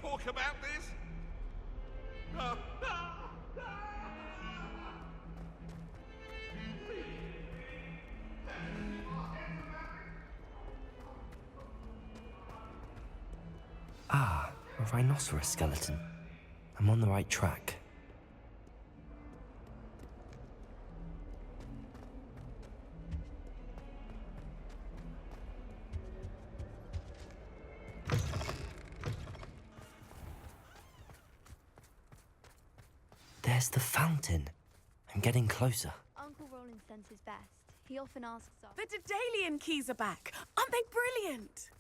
talk about this? Oh. Ah, a rhinoceros skeleton. I'm on the right track. There's the fountain. I'm getting closer. Uncle Roland senses best. He often asks us. The Daedalian keys are back. Aren't they brilliant?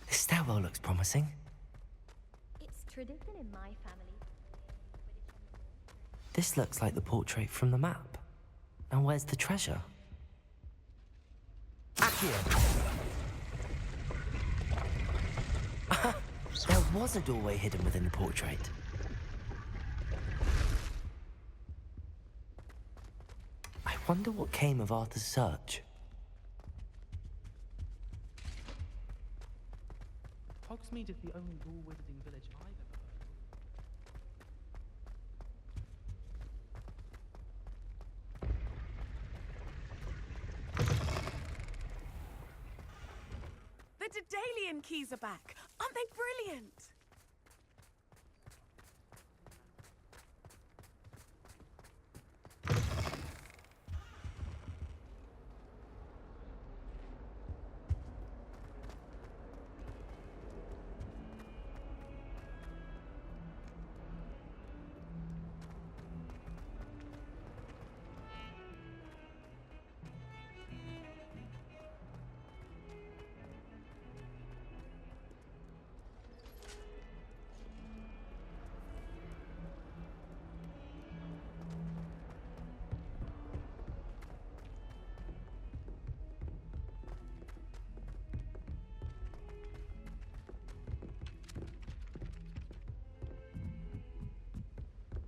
This stairwell looks promising. It's tradition in my family. This looks like the portrait from the map. Now where's the treasure? Accio! There was a doorway hidden within the portrait. I wonder what came of Arthur's search. Hogsmeade is the only door-wizarding village I've ever heard of. The Daedalian keys are back. Aren't they brilliant?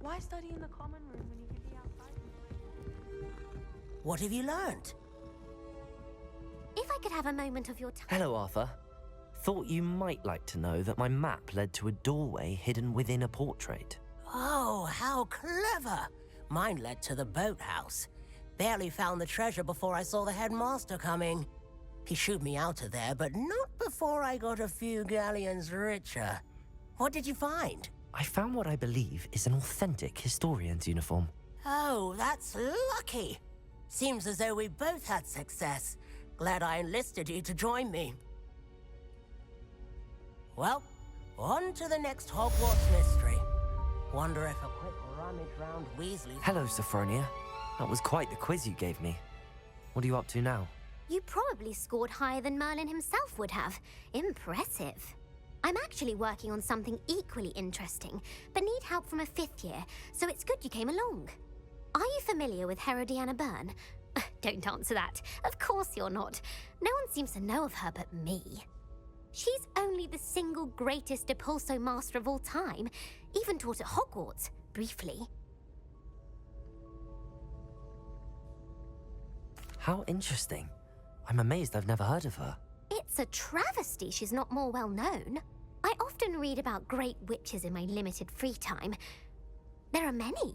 Why study in the common room when you could be outside? What have you learned? If I could have a moment of your time. Hello, Arthur. Thought you might like to know that my map led to a doorway hidden within a portrait. Oh, how clever! Mine led to the boathouse. Barely found the treasure before I saw the headmaster coming. He shooed me out of there, but not before I got a few galleons richer. What did you find? I found what I believe is an authentic historian's uniform. Oh, that's lucky. Seems as though we both had success. Glad I enlisted you to join me. Well, on to the next Hogwarts mystery. Wonder if a quick rummage round Weasley's... Hello, Sophronia. That was quite the quiz you gave me. What are you up to now? You probably scored higher than Merlin himself would have. Impressive. I'm actually working on something equally interesting, but need help from a 5th year, so it's good you came along. Are you familiar with Herodiana Byrne? Don't answer that. Of course you're not. No one seems to know of her but me. She's only the single greatest Depulso master of all time, even taught at Hogwarts, briefly. How interesting. I'm amazed I've never heard of her. It's a travesty she's not more well known. I often read about great witches in my limited free time. There are many.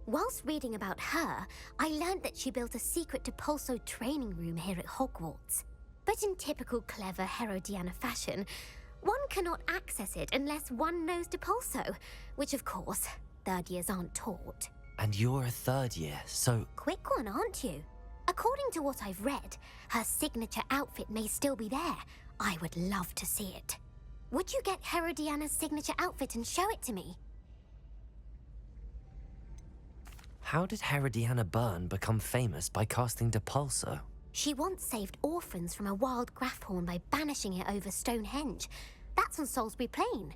Whilst reading about her, I learned that she built a secret Depulso training room here at Hogwarts. But in typical clever Herodiana fashion, one cannot access it unless one knows Depulso, which of course, 3rd years aren't taught. And you're a 3rd year, so... Quick one, aren't you? According to what I've read, her signature outfit may still be there. I would love to see it. Would you get Herodiana's signature outfit and show it to me? How did Herodiana Byrne become famous by casting Depulso? She once saved orphans from a wild Grafhorn by banishing it over Stonehenge. That's on Salisbury Plain.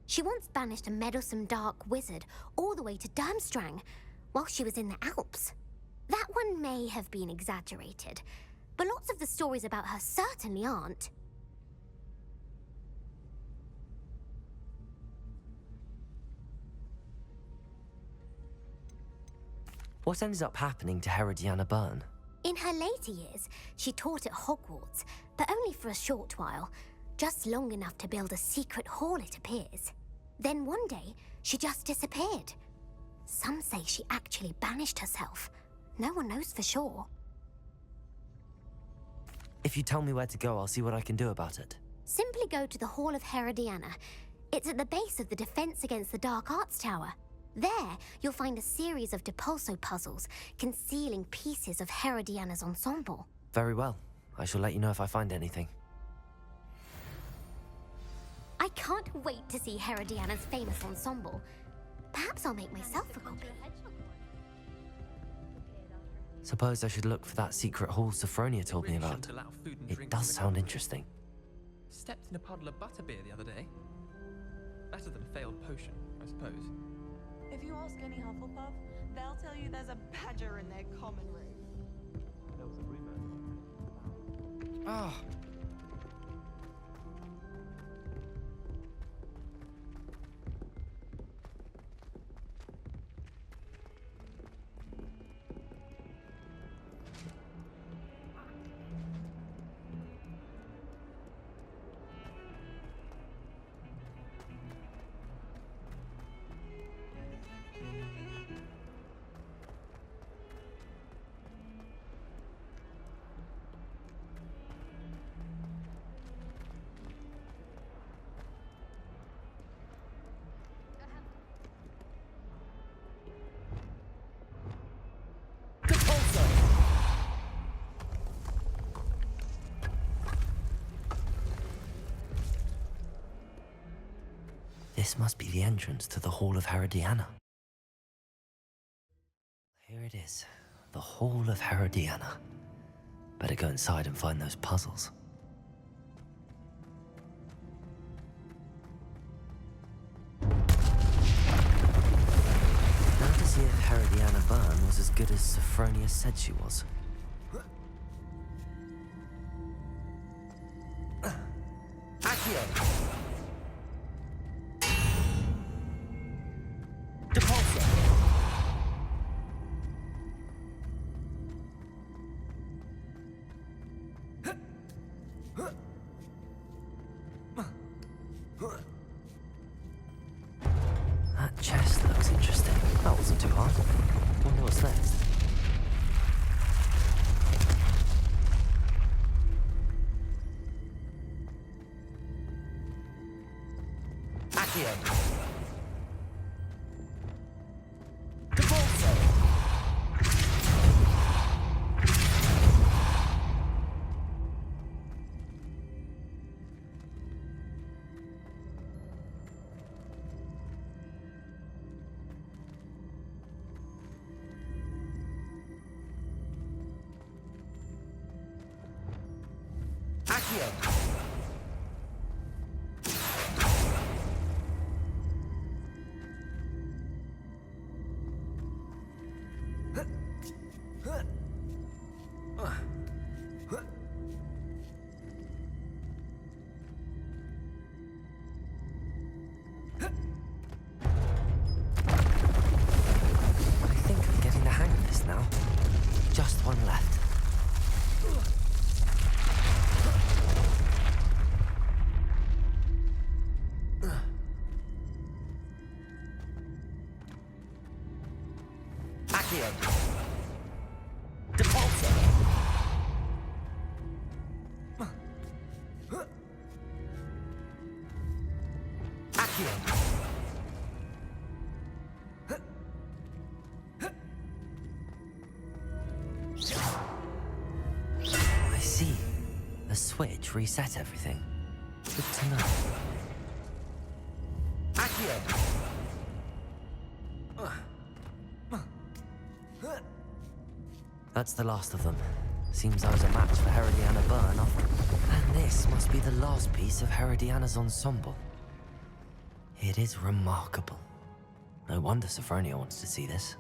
She once banished a meddlesome dark wizard all the way to Durmstrang while she was in the Alps. That one may have been exaggerated, but lots of the stories about her certainly aren't. What ended up happening to Herodiana Byrne? In her later years, she taught at Hogwarts, but only for a short while, just long enough to build a secret hall, it appears. Then one day, she just disappeared. Some say she actually banished herself. No one knows for sure. If you tell me where to go, I'll see what I can do about it. Simply go to the Hall of Herodiana. It's at the base of the Defense Against the Dark Arts Tower. There, you'll find a series of Depulso puzzles concealing pieces of Herodiana's ensemble. Very well. I shall let you know if I find anything. I can't wait to see Herodiana's famous ensemble. Perhaps I'll make myself a copy. Suppose I should look for that secret hall Sophronia told me about. It does sound interesting. Stepped in a puddle of butterbeer the other day. Better than a failed potion, I suppose. If you ask any Hufflepuff, they'll tell you there's a badger in their common room. There was a rumor. Ah. This must be the entrance to the Hall of Herodiana. Here it is, the Hall of Herodiana. Better go inside and find those puzzles. Now to see if Herodiana Byrne was as good as Sophronia said she was. Accio! That chest looks interesting. That wasn't too hard. Wonder what's next. Accio! Just one left. Accio! Depulso! Accio! I see. The switch reset everything. Good to know. Accio! That's the last of them. Seems I was a match for Herodiana Byrne. And this must be the last piece of Herodiana's ensemble. It is remarkable. No wonder Sophronia wants to see this.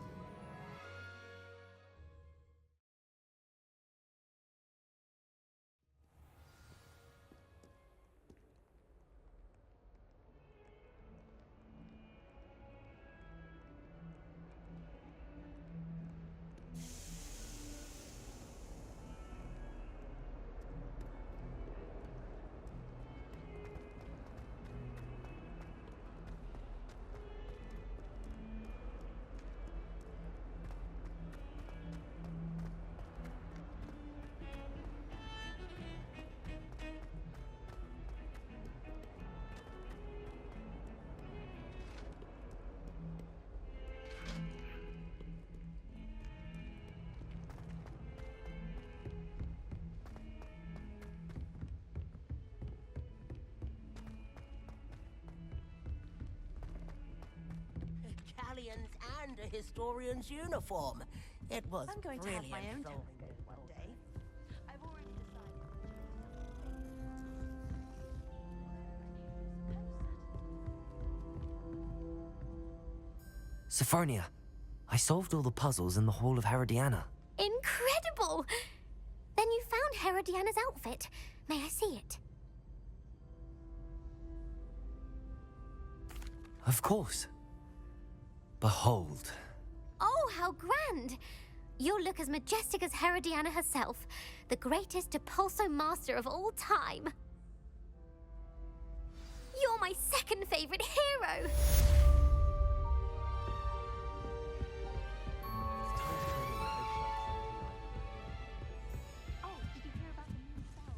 medallions and a historian's uniform. It was I'm going to have my brilliant own filming temple it. one day. I've already decided. Sophronia, I solved all the puzzles in the Hall of Herodiana. Incredible! Then you found Herodiana's outfit. May I see it? Of course. Behold. Oh, how grand! You'll look as majestic as Herodiana herself, the greatest Depulso master of all time. You're my second favorite hero! Oh, did you hear about the new bell?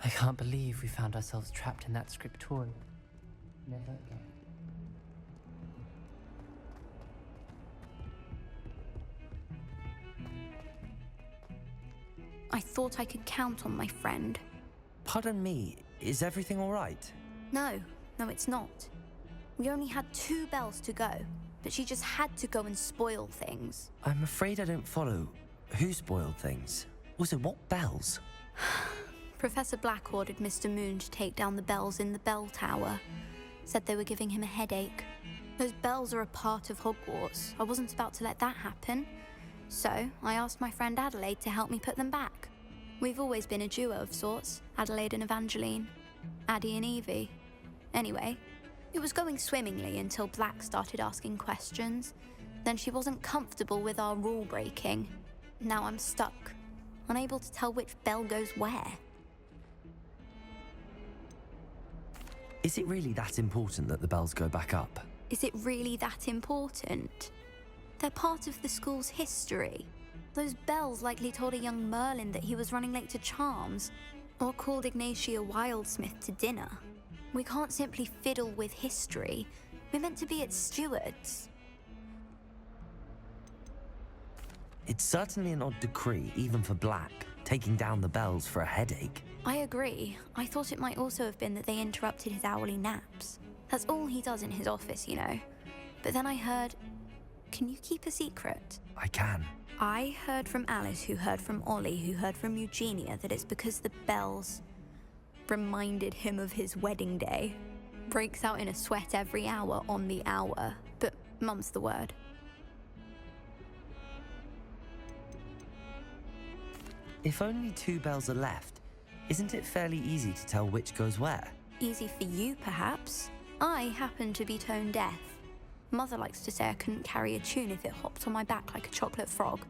I can't believe we found ourselves trapped in that scriptorium. Never again. I thought I could count on my friend. Pardon me, is everything all right? No, it's not. We only had 2 bells to go, but she just had to go and spoil things. I'm afraid I don't follow. Who spoiled things? Also, what bells? Professor Black ordered Mr. Moon to take down the bells in the bell tower. Said they were giving him a headache. Those bells are a part of Hogwarts. I wasn't about to let that happen. So, I asked my friend Adelaide to help me put them back. We've always been a duo of sorts, Adelaide and Evangeline. Addie and Evie. Anyway, it was going swimmingly until Black started asking questions. Then she wasn't comfortable with our rule breaking. Now I'm stuck, unable to tell which bell goes where. Is it really that important that the bells go back up? Is it really that important? They're part of the school's history. Those bells likely told a young Merlin that he was running late to Charms, or called Ignatia Wildsmith to dinner. We can't simply fiddle with history. We're meant to be its stewards. It's certainly an odd decree, even for Black, taking down the bells for a headache. I agree. I thought it might also have been that they interrupted his hourly naps. That's all he does in his office, you know. But then I heard... Can you keep a secret? I can. I heard from Alice, who heard from Ollie, who heard from Eugenia, that it's because the bells reminded him of his wedding day. Breaks out in a sweat every hour on the hour, but mum's the word. If only 2 bells are left, isn't it fairly easy to tell which goes where? Easy for you, perhaps. I happen to be tone deaf. Mother likes to say I couldn't carry a tune if it hopped on my back like a chocolate frog.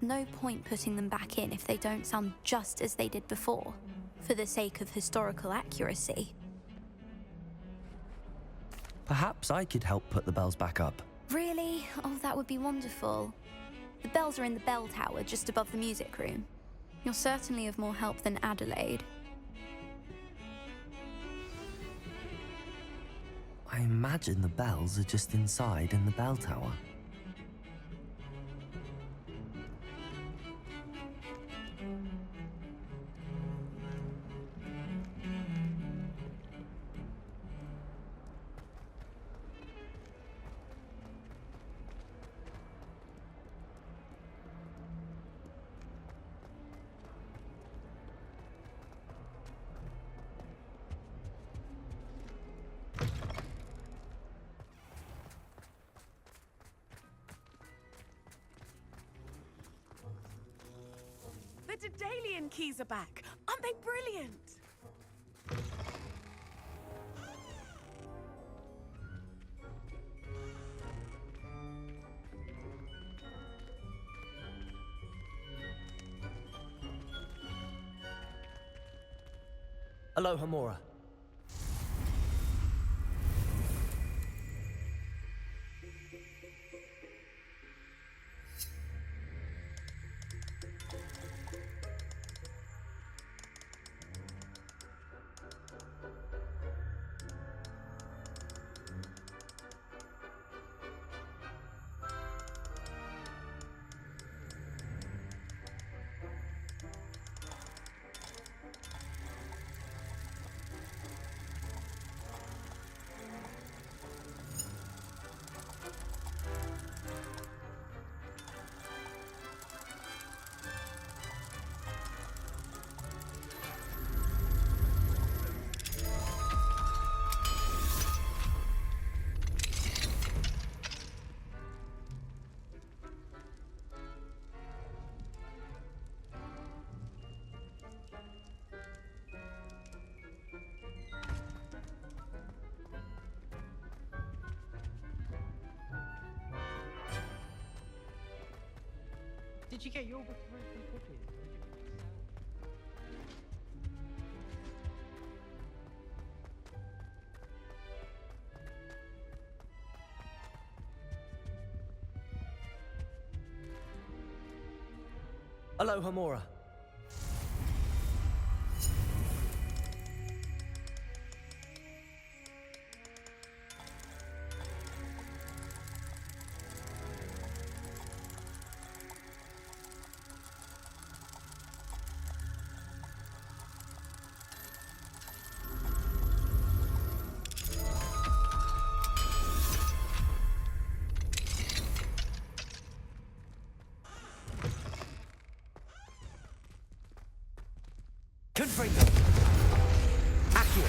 No point putting them back in if they don't sound just as they did before, for the sake of historical accuracy. Perhaps I could help put the bells back up. Really? Oh, that would be wonderful. The bells are in the bell tower, just above the music room. You're certainly of more help than Adelaide. I imagine the bells are just inside in the bell tower. The Daedalian keys are back. Aren't they brilliant? Aloha, Mora. did you get your book of Rosemary copies? Hello, Hamura. Confringo. Accio.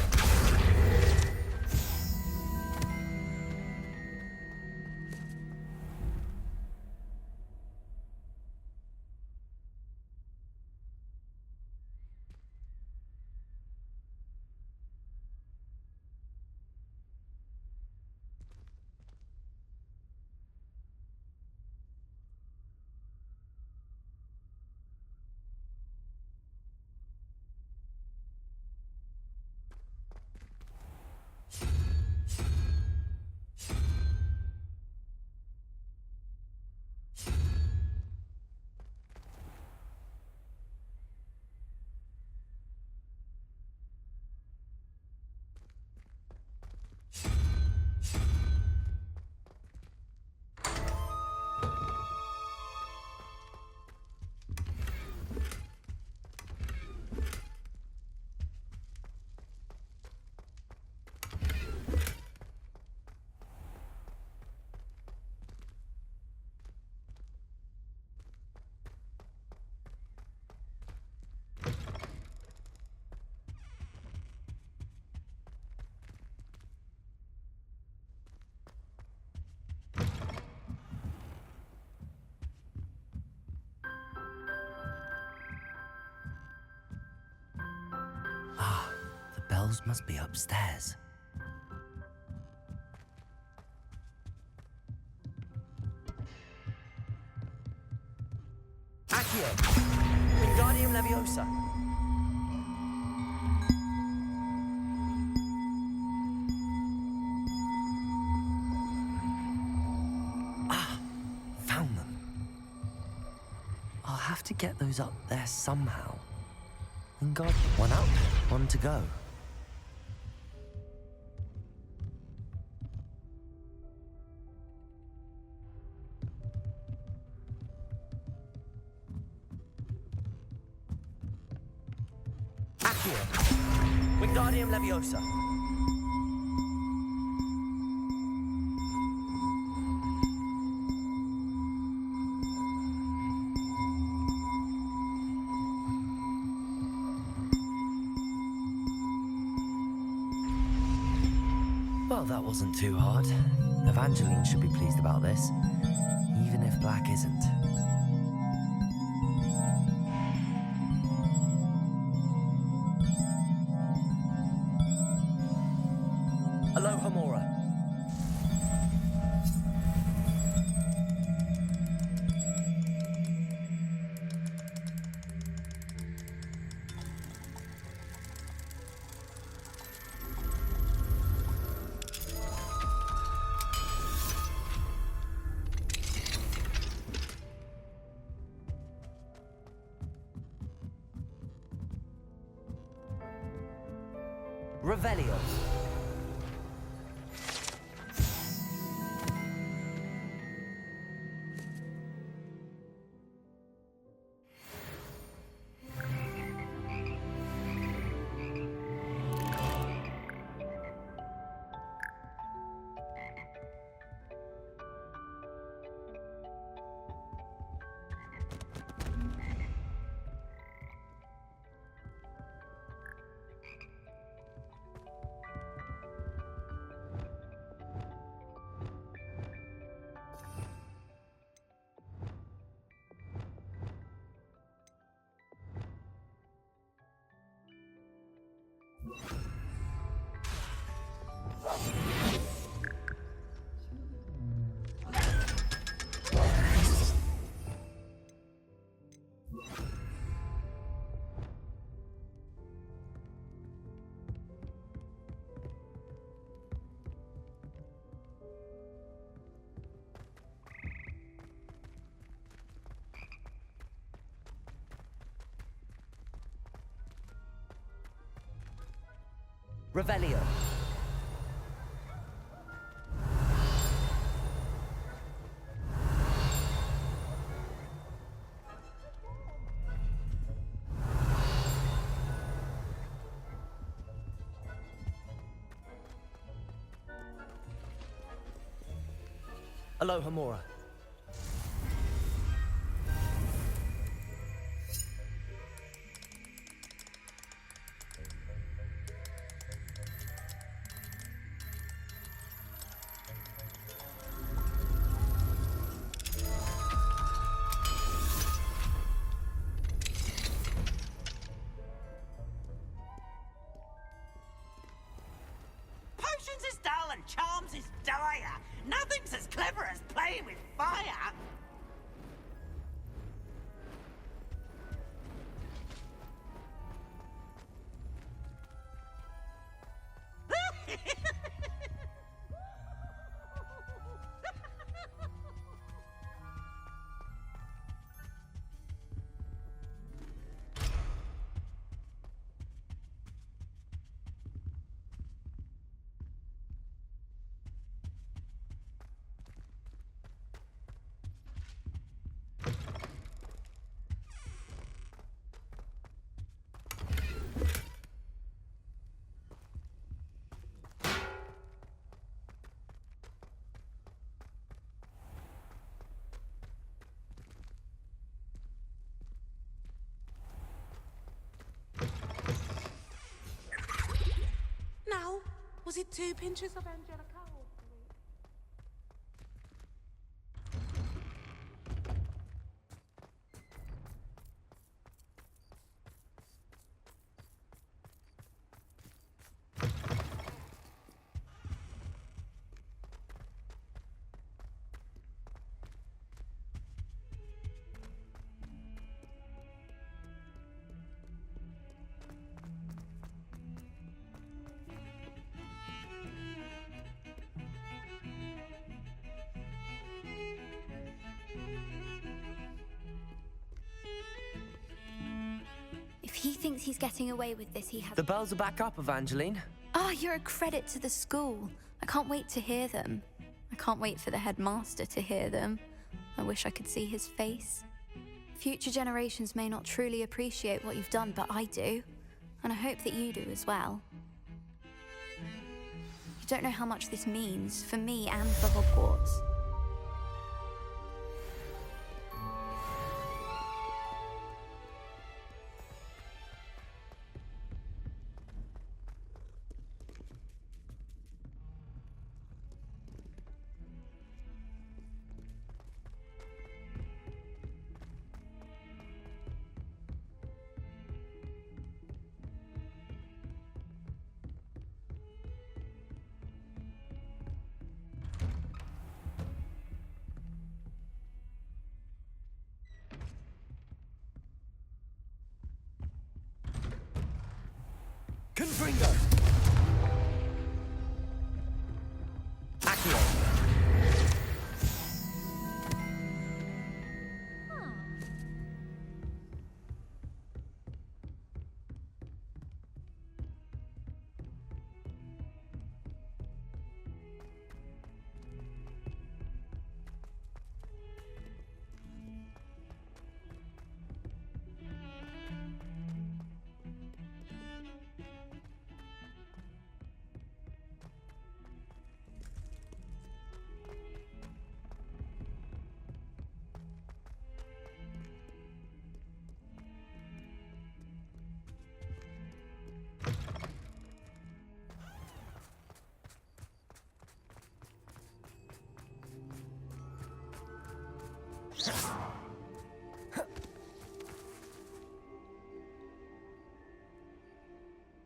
The bells must be upstairs. Accio! Wingardium Leviosa! Found them. I'll have to get those up there somehow. Wingardium. One up, one to go. Accio! Wingardium Leviosa! Well, that wasn't too hard. Evangeline should be pleased about this, even if Black isn't. Hello, Hamura. Revelio. Revelio. Aloha Mora. Potions is dull and charms is dire. Nothing's as clever as playing with fire. Now, was it 2 pinches of Angelica or 3? If he thinks he's getting away with this, he has... The bells are back up, Evangeline. Ah, you're a credit to the school. I can't wait to hear them. I can't wait for the headmaster to hear them. I wish I could see his face. Future generations may not truly appreciate what you've done, but I do. And I hope that you do as well. You don't know how much this means for me and for Hogwarts. Confringo! Accio!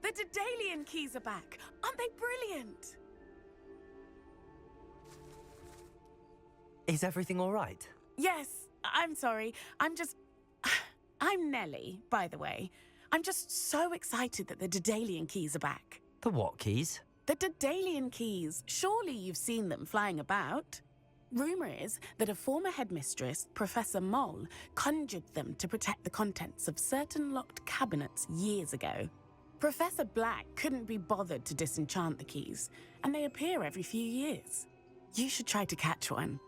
The Daedalian keys are back. Aren't they brilliant? Is everything all right? Yes, I'm sorry. I'm Nellie, by the way. I'm just so excited that the Daedalian keys are back. The what keys? The Daedalian keys. Surely you've seen them flying about. Rumour is that a former headmistress, Professor Moll, conjured them to protect the contents of certain locked cabinets years ago. Professor Black couldn't be bothered to disenchant the keys, and they appear every few years. You should try to catch one.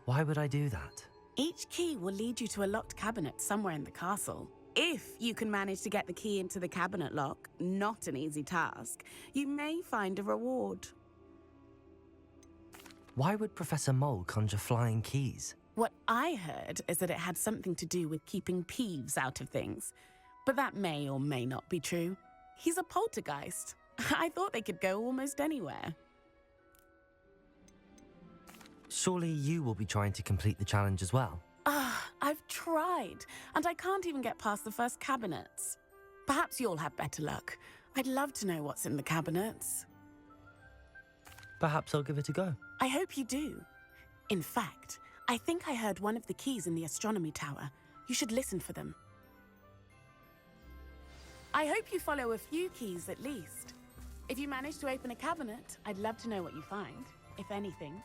Why would I do that? Each key will lead you to a locked cabinet somewhere in the castle. If you can manage to get the key into the cabinet lock, not an easy task, you may find a reward. Why would Professor Mole conjure flying keys? What I heard is that it had something to do with keeping Peeves out of things. But that may or may not be true. He's a poltergeist. I thought they could go almost anywhere. Surely you will be trying to complete the challenge as well. I've tried, and I can't even get past the first cabinets. Perhaps you'll have better luck. I'd love to know what's in the cabinets. Perhaps I'll give it a go. I hope you do. In fact, I think I heard one of the keys in the astronomy tower. You should listen for them. I hope you follow a few keys at least. If you manage to open a cabinet, I'd love to know what you find, if anything.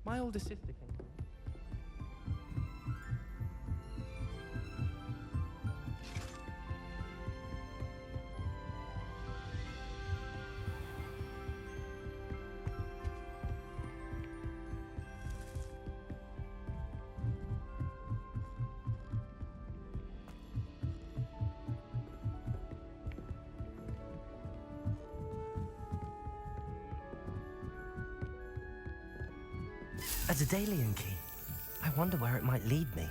My older sister came. A Daedalian key. I wonder where it might lead me.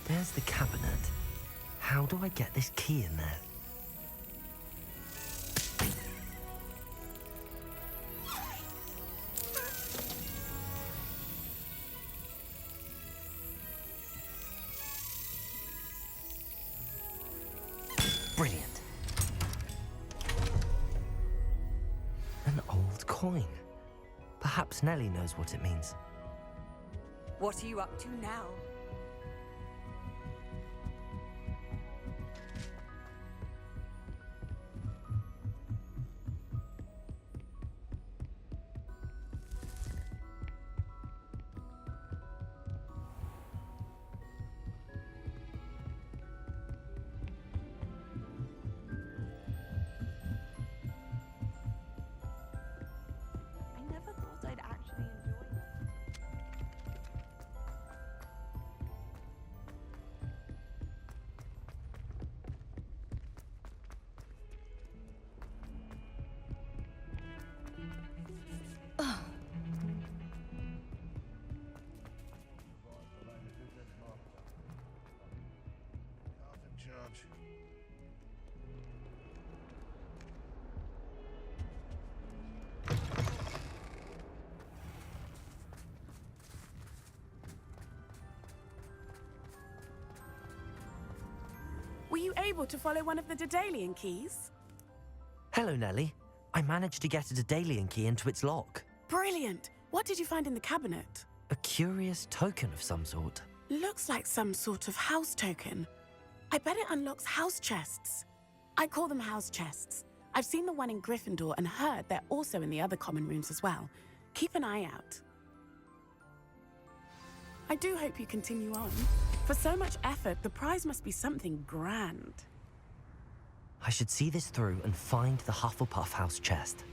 There's the cabinet. How do I get this key in there? Brilliant. An old coin. Perhaps Nellie knows what it means. What are you up to now? Judge. Were you able to follow one of the Daedalian keys? Hello, Nellie. I managed to get a Daedalian key into its lock. Brilliant! What did you find in the cabinet? A curious token of some sort. Looks like some sort of house token. I bet it unlocks house chests. I call them house chests. I've seen the one in Gryffindor and heard they're also in the other common rooms as well. Keep an eye out. I do hope you continue on. For so much effort, the prize must be something grand. I should see this through and find the Hufflepuff house chest.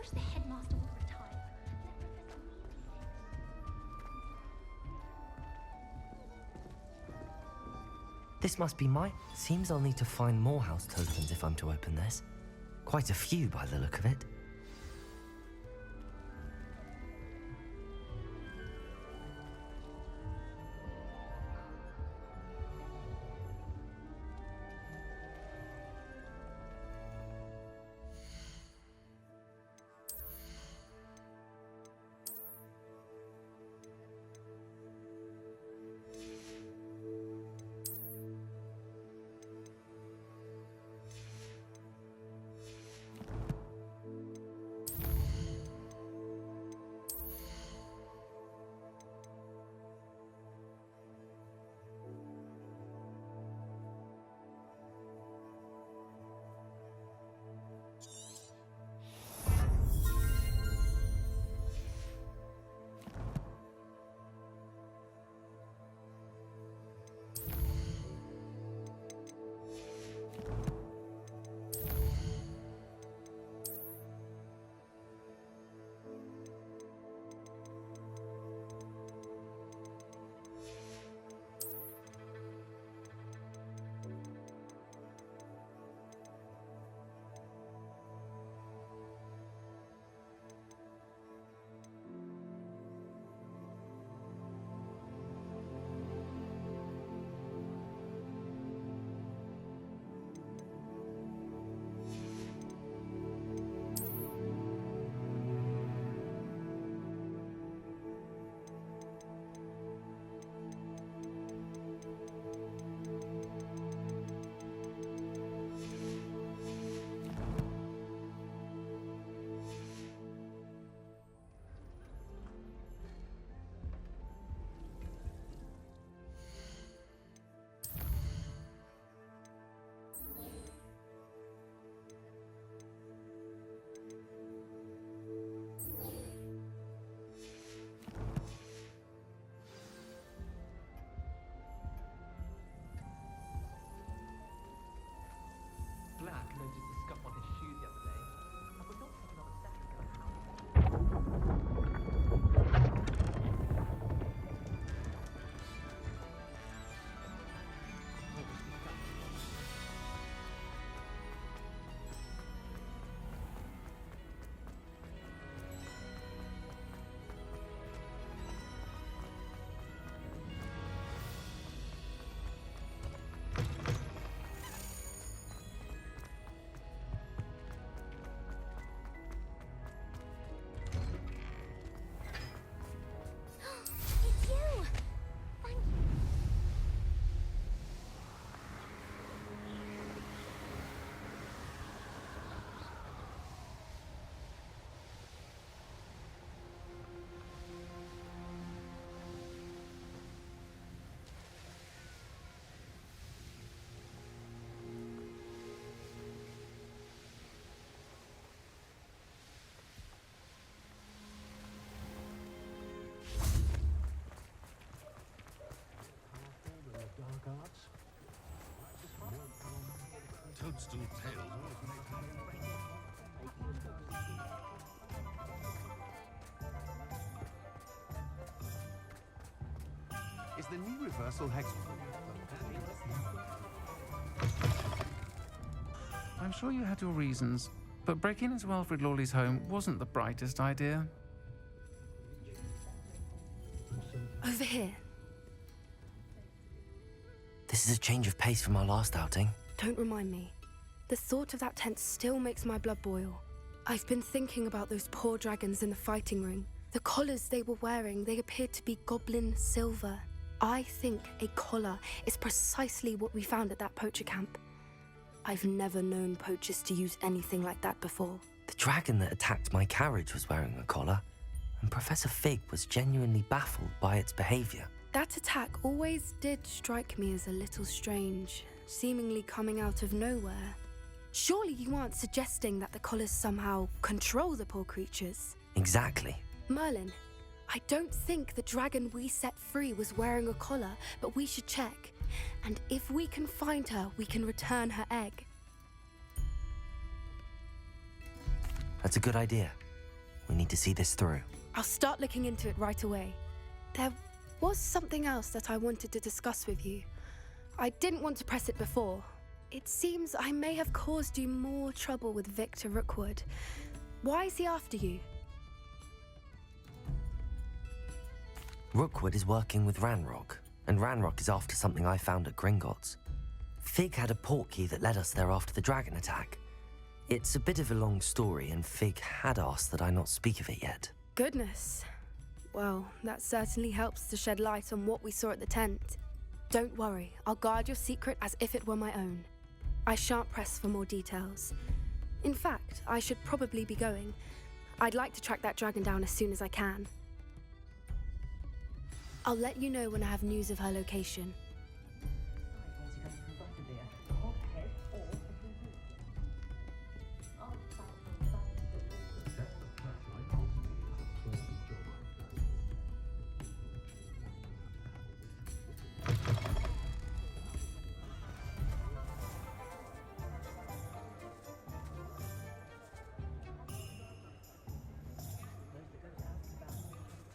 wish the headmaster would retire. Let Professor Weasley fix. This must be my... Seems I'll need to find more house tokens if I'm to open this. Quite a few by the look of it. Black noticed the scuff on his shoe the other day. I would not take another step to go out. It's you! Thank you. Toadstool tail. Is the new reversal hex... I'm sure you had your reasons, but breaking into Alfred Lawley's home wasn't the brightest idea. Over here. This is a change of pace from our last outing. Don't remind me. The thought of that tent still makes my blood boil. I've been thinking about those poor dragons in the fighting ring. The collars they were wearing, they appeared to be goblin silver. I think a collar is precisely what we found at that poacher camp. I've never known poachers to use anything like that before. The dragon that attacked my carriage was wearing a collar, and Professor Fig was genuinely baffled by its behavior. That attack always did strike me as a little strange, seemingly coming out of nowhere. Surely you aren't suggesting that the collars somehow control the poor creatures? Exactly. Merlin, I don't think the dragon we set free was wearing a collar, but we should check. And if we can find her, we can return her egg. That's a good idea. We need to see this through. I'll start looking into it right away. There was something else that I wanted to discuss with you. I didn't want to press it before. It seems I may have caused you more trouble with Victor Rookwood. Why is he after you? Rookwood is working with Ranrock, and Ranrock is after something I found at Gringotts. Fig had a portkey that led us there after the dragon attack. It's a bit of a long story, and Fig had asked that I not speak of it yet. Goodness. Well, that certainly helps to shed light on what we saw at the tent. Don't worry, I'll guard your secret as if it were my own. I shan't press for more details. In fact, I should probably be going. I'd like to track that dragon down as soon as I can. I'll let you know when I have news of her location.